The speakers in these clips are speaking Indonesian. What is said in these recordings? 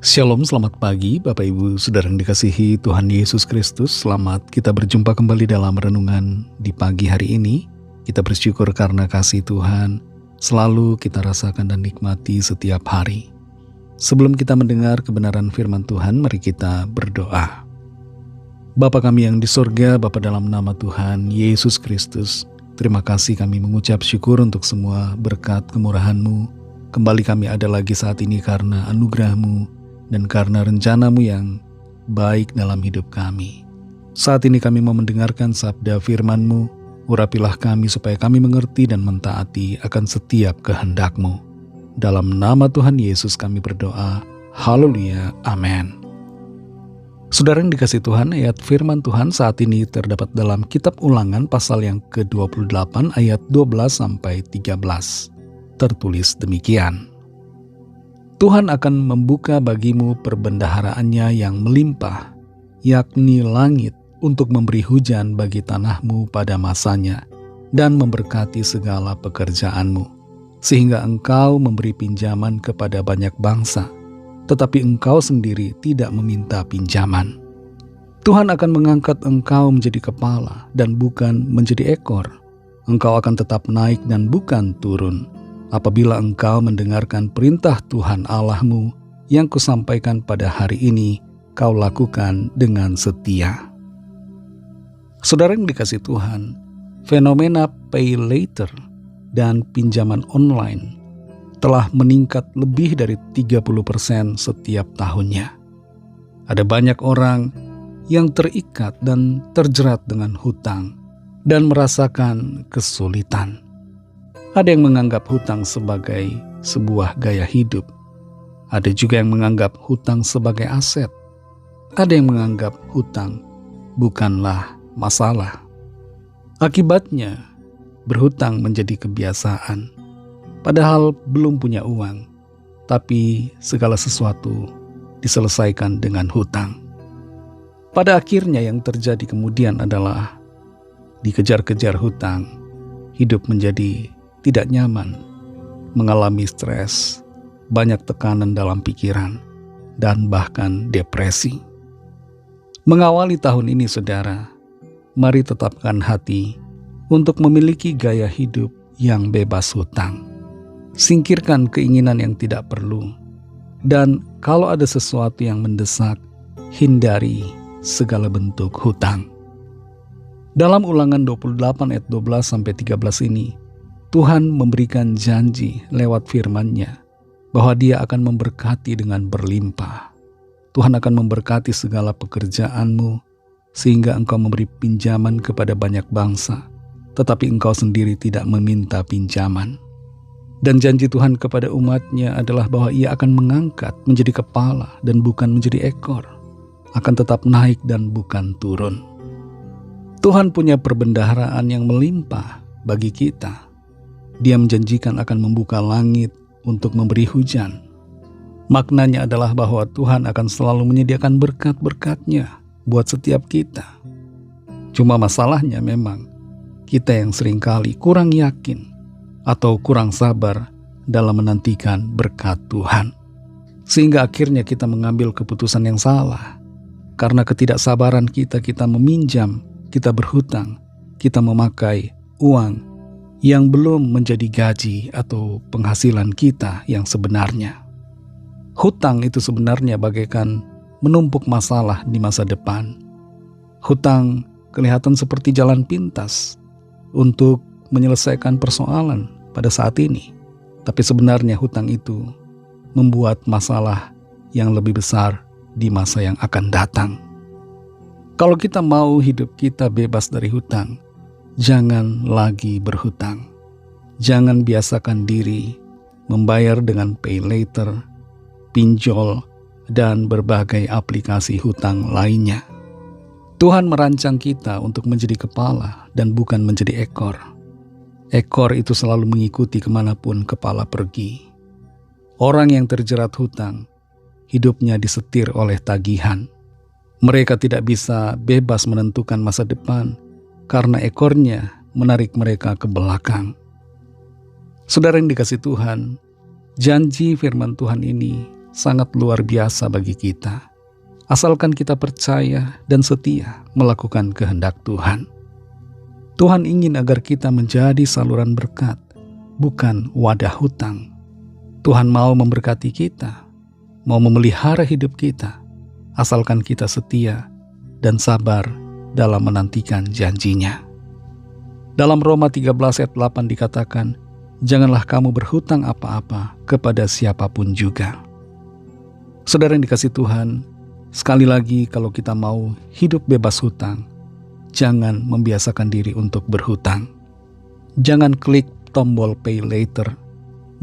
Shalom, selamat pagi Bapak Ibu Saudara yang dikasihi Tuhan Yesus Kristus. Selamat kita berjumpa kembali dalam renungan di pagi hari ini. Kita bersyukur karena kasih Tuhan selalu kita rasakan dan nikmati setiap hari. Sebelum kita mendengar kebenaran firman Tuhan, mari kita berdoa. Bapa kami yang di surga, Bapa dalam nama Tuhan Yesus Kristus, terima kasih kami mengucap syukur untuk semua berkat kemurahan-Mu. Kembali kami ada lagi saat ini karena anugerah-Mu dan karena rencana-Mu yang baik dalam hidup kami. Saat ini kami mau mendengarkan sabda firman-Mu, urapilah kami supaya kami mengerti dan mentaati akan setiap kehendak-Mu. Dalam nama Tuhan Yesus kami berdoa, haleluya, amin. Saudara yang dikasihi Tuhan, ayat firman Tuhan saat ini terdapat dalam kitab Ulangan pasal yang ke-28 ayat 12-13. Tertulis demikian. Tuhan akan membuka bagimu perbendaharaannya yang melimpah, yakni langit untuk memberi hujan bagi tanahmu pada masanya, dan memberkati segala pekerjaanmu, sehingga engkau memberi pinjaman kepada banyak bangsa, tetapi engkau sendiri tidak meminta pinjaman. Tuhan akan mengangkat engkau menjadi kepala dan bukan menjadi ekor. Engkau akan tetap naik dan bukan turun, apabila engkau mendengarkan perintah Tuhan Allahmu yang kusampaikan pada hari ini, kau lakukan dengan setia. Saudara yang dikasihi Tuhan, fenomena pay later dan pinjaman online telah meningkat lebih dari 30% setiap tahunnya. Ada banyak orang yang terikat dan terjerat dengan hutang dan merasakan kesulitan. Ada yang menganggap hutang sebagai sebuah gaya hidup. Ada juga yang menganggap hutang sebagai aset. Ada yang menganggap hutang bukanlah masalah. Akibatnya, berhutang menjadi kebiasaan. Padahal belum punya uang, tapi segala sesuatu diselesaikan dengan hutang. Pada akhirnya yang terjadi kemudian adalah dikejar-kejar hutang, hidup menjadi tidak nyaman, mengalami stres, banyak tekanan dalam pikiran, dan bahkan depresi. Mengawali tahun ini, saudara, mari tetapkan hati untuk memiliki gaya hidup yang bebas hutang. Singkirkan keinginan yang tidak perlu, dan kalau ada sesuatu yang mendesak, hindari segala bentuk hutang. Dalam Ulangan 28 ayat 12-13 ini, Tuhan memberikan janji lewat firman-Nya bahwa Dia akan memberkati dengan berlimpah. Tuhan akan memberkati segala pekerjaanmu sehingga engkau memberi pinjaman kepada banyak bangsa, tetapi engkau sendiri tidak meminta pinjaman. Dan janji Tuhan kepada umat-Nya adalah bahwa Ia akan mengangkat menjadi kepala dan bukan menjadi ekor, akan tetap naik dan bukan turun. Tuhan punya perbendaharaan yang melimpah bagi kita. Dia menjanjikan akan membuka langit untuk memberi hujan. Maknanya adalah bahwa Tuhan akan selalu menyediakan berkat-berkat-Nya buat setiap kita. Cuma masalahnya memang kita yang seringkali kurang yakin atau kurang sabar dalam menantikan berkat Tuhan. Sehingga akhirnya kita mengambil keputusan yang salah. Karena ketidaksabaran kita meminjam, kita berhutang, kita memakai uang yang belum menjadi gaji atau penghasilan kita yang sebenarnya. Hutang itu sebenarnya bagaikan menumpuk masalah di masa depan. Hutang kelihatan seperti jalan pintas untuk menyelesaikan persoalan pada saat ini. Tapi sebenarnya hutang itu membuat masalah yang lebih besar di masa yang akan datang. Kalau kita mau hidup kita bebas dari hutang, jangan lagi berhutang. Jangan biasakan diri membayar dengan pay later, pinjol, dan berbagai aplikasi hutang lainnya. Tuhan merancang kita untuk menjadi kepala dan bukan menjadi ekor. Ekor itu selalu mengikuti kemanapun kepala pergi. Orang yang terjerat hutang, hidupnya disetir oleh tagihan. Mereka tidak bisa bebas menentukan masa depan, karena ekornya menarik mereka ke belakang. Saudara yang dikasihi Tuhan, janji firman Tuhan ini sangat luar biasa bagi kita, asalkan kita percaya dan setia melakukan kehendak Tuhan. Tuhan ingin agar kita menjadi saluran berkat, bukan wadah hutang. Tuhan mau memberkati kita, mau memelihara hidup kita, asalkan kita setia dan sabar dalam menantikan janjinya. Dalam Roma 13 ayat 8 dikatakan, janganlah kamu berhutang apa-apa kepada siapapun juga. Saudara yang dikasihi Tuhan, sekali lagi kalau kita mau hidup bebas hutang, jangan membiasakan diri untuk berhutang. Jangan klik tombol pay later.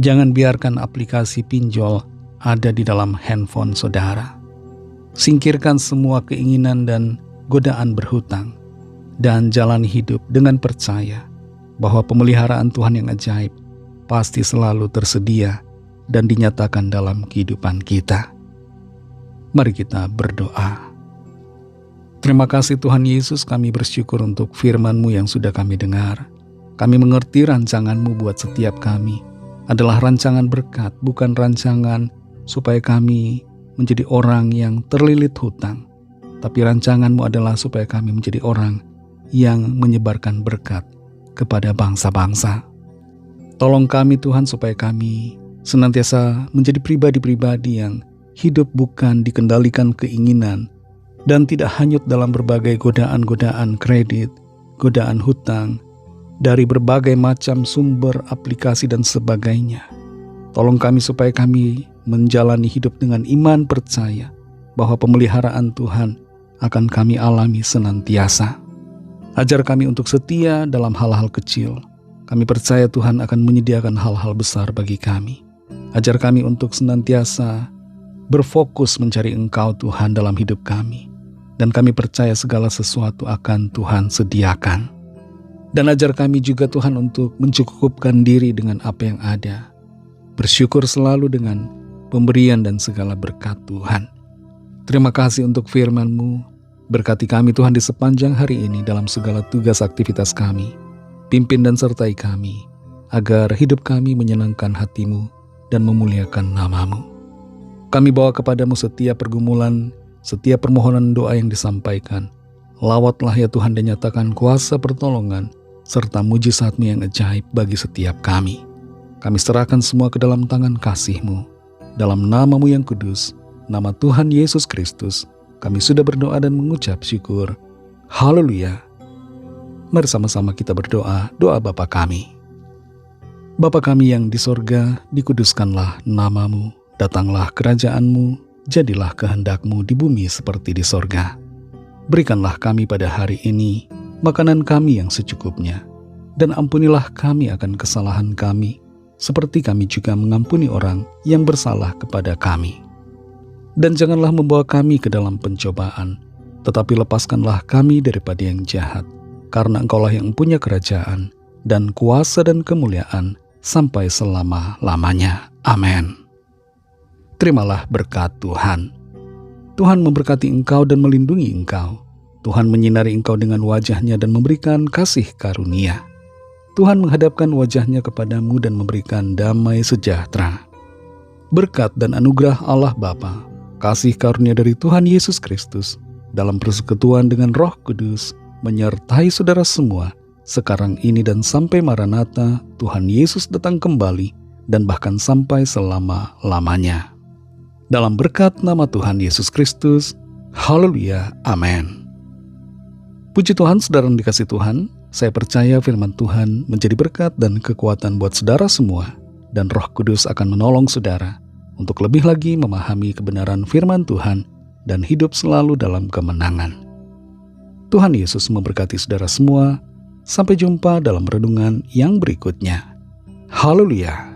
Jangan biarkan aplikasi pinjol ada di dalam handphone saudara. Singkirkan semua keinginan dan godaan berhutang, dan jalani hidup dengan percaya bahwa pemeliharaan Tuhan yang ajaib pasti selalu tersedia dan dinyatakan dalam kehidupan kita. Mari kita berdoa. Terima kasih Tuhan Yesus, kami bersyukur untuk firman-Mu yang sudah kami dengar. Kami mengerti rancangan-Mu buat setiap kami adalah rancangan berkat, bukan rancangan supaya kami menjadi orang yang terlilit hutang. Tapi rancangan-Mu adalah supaya kami menjadi orang yang menyebarkan berkat kepada bangsa-bangsa. Tolong kami Tuhan supaya kami senantiasa menjadi pribadi-pribadi yang hidup bukan dikendalikan keinginan dan tidak hanyut dalam berbagai godaan-godaan kredit, godaan hutang, dari berbagai macam sumber aplikasi dan sebagainya. Tolong kami supaya kami menjalani hidup dengan iman percaya bahwa pemeliharaan Tuhan akan kami alami senantiasa. Ajar kami untuk setia dalam hal-hal kecil. Kami percaya Tuhan akan menyediakan hal-hal besar bagi kami. Ajar kami untuk senantiasa berfokus mencari Engkau Tuhan dalam hidup kami. Dan kami percaya segala sesuatu akan Tuhan sediakan. Dan ajar kami juga Tuhan untuk mencukupkan diri dengan apa yang ada. Bersyukur selalu dengan pemberian dan segala berkat Tuhan. Terima kasih untuk firman-Mu. Berkati kami Tuhan di sepanjang hari ini dalam segala tugas aktivitas kami. Pimpin dan sertai kami, agar hidup kami menyenangkan hati-Mu dan memuliakan nama-Mu. Kami bawa kepadamu setiap pergumulan, setiap permohonan doa yang disampaikan. Lawatlah ya Tuhan dan nyatakan kuasa pertolongan serta mujizat-Mu yang ajaib bagi setiap kami. Kami serahkan semua ke dalam tangan kasih-Mu. Dalam nama-Mu yang kudus, nama Tuhan Yesus Kristus, kami sudah berdoa dan mengucap syukur. Haleluya. Mari sama-sama kita berdoa, doa Bapa kami. Bapa kami yang di sorga, dikuduskanlah nama-Mu, datanglah kerajaan-Mu, jadilah kehendak-Mu di bumi seperti di sorga. Berikanlah kami pada hari ini makanan kami yang secukupnya, dan ampunilah kami akan kesalahan kami, seperti kami juga mengampuni orang yang bersalah kepada kami. Dan janganlah membawa kami ke dalam pencobaan, tetapi lepaskanlah kami daripada yang jahat, karena Engkaulah yang punya kerajaan, dan kuasa dan kemuliaan, sampai selama-lamanya. Amin. Terimalah berkat Tuhan. Tuhan memberkati engkau dan melindungi engkau. Tuhan menyinari engkau dengan wajah-Nya dan memberikan kasih karunia. Tuhan menghadapkan wajah-Nya kepadamu dan memberikan damai sejahtera. Berkat dan anugerah Allah Bapa, kasih karunia dari Tuhan Yesus Kristus, dalam persekutuan dengan Roh Kudus, menyertai saudara semua, sekarang ini dan sampai Maranatha, Tuhan Yesus datang kembali, dan bahkan sampai selama-lamanya. Dalam berkat nama Tuhan Yesus Kristus, haleluya, amin. Puji Tuhan, saudara yang dikasihi Tuhan, saya percaya firman Tuhan menjadi berkat dan kekuatan buat saudara semua, dan Roh Kudus akan menolong saudara untuk lebih lagi memahami kebenaran firman Tuhan dan hidup selalu dalam kemenangan. Tuhan Yesus memberkati saudara semua. Sampai jumpa dalam renungan yang berikutnya. Haleluya.